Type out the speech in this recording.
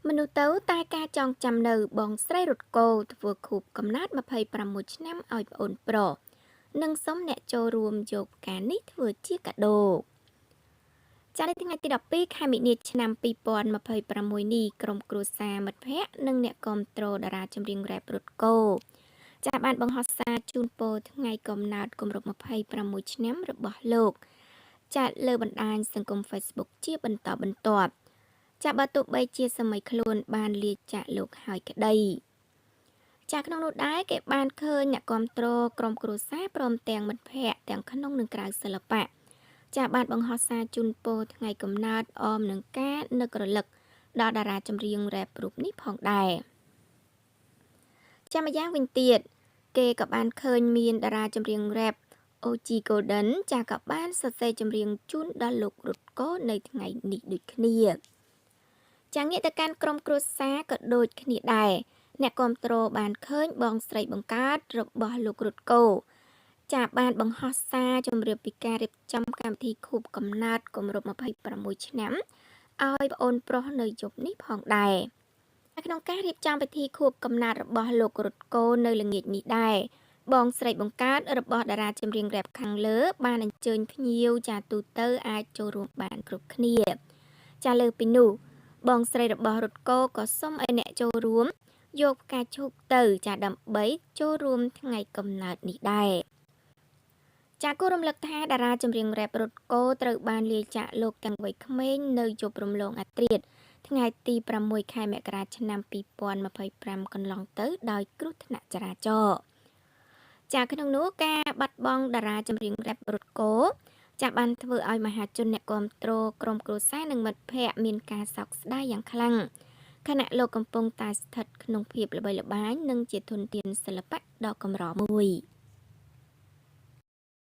មនុស្សទៅតែការចងចាំនៅបងស្រីរត់កោធ្វើខួបកំណើត26ឆ្នាំឲ្យប្អូនប្រុសនិងសុំអ្នកចូលរួមយកផ្កានេះធ្វើជាកាដូចា៎នៅថ្ងៃទី12ខែមិនិនាឆ្នាំ2026នេះក្រុមគ្រួសារមិត្តភ័ក្តិនិងអ្នកគាំទ្រតារាចម្រៀងរ៉េបរត់កោចា៎បានបង្ហោះសារជូនពរថ្ងៃកំណើតគម្រប់26ឆ្នាំរបស់លោកចា៎លើបណ្ដាញសង្គម Facebook ជាបន្តបន្ទាប់ចាបើទោះបីជាសម័យខ្លួនបានលាចាកលោកហើយក្តីចាក្នុងនោះដែរគេបានឃើញអ្នកគាំទ្រក្រុមគ្រួសារព្រមទាំងមិត្តភ័ក្តិទាំងក្នុងនិងក្រៅសិល្បៈចាបានបង្ហោះសារជូនពរថ្ងៃកំណើតអមនឹងការនឹករលឹកដល់តារាចម្រៀងរ៉េបរូបនេះផងដែរចាម្យ៉ាងវិញទៀតគេក៏បានឃើញមានតារាចម្រៀងរ៉េប OG Golden ចាក៏បានសរសេរចម្រៀងជូនដល់លោករត់កោនៅថ្ងៃនេះដូចគ្នាចាងាកទៅកាន់ក្រុមគ្រួសារក៏ដូចគ្នាដែរអ្នកគាំទ្របានឃើញបងស្រីបង្កើតរបស់លោករត់កោចាបានបង្ហោះសារជម្រាបពីការរៀបចំកម្មវិធីខួបកំណើតគម្រប់26ឆ្នាំឲ្យប្អូនប្រុសនៅយប់នេះផងដែរក្នុងការរៀបចំពិធីខួបកំណើតរបស់លោករត់កោនៅល្ងាចនេះដែរបងស្រីបង្កើតរបស់តារាចម្រៀងរ៉េបខាងលើបានអញ្ជើញភ្ញៀវចាទូទៅអាចចូលរួមបានគ្រប់គ្នាចាលើពីនោះបងស្រីរបស់រត់កោក៏សុំឲ្យអ្នកចូលរួមយកផ្កាឈូកទៅចាដើម្បីចូលរួមថ្ងៃកំណើតនេះដែរចាគូរំលឹកថាតារាចម្រៀងរ៉េបរត់កោត្រូវបានលាចាកលោកទាំងវ័យក្មេងនៅយប់រំលងអាធ្រាត្រថ្ងៃទី6ខែមករាឆ្នាំ2025កន្លងទៅដោយគ្រោះថ្នាក់ចរាចរណ៍ចាក្នុងនោះការបាត់បង់តារាចម្រៀងរ៉េបរត់កោចាបានធ្វើឲ្យមហាជនអ្នកគាំទ្រក្រុមគ្រួសារនិងមិត្តភ័ក្តិមានការសោកស្ដាយយ៉ាងខ្លាំងខណៈលោកកំពុងតែស្ថិតក្នុងភាពល្បីល្បាញនិងជាធនធានសិល្បៈដ៏កម្រមួយ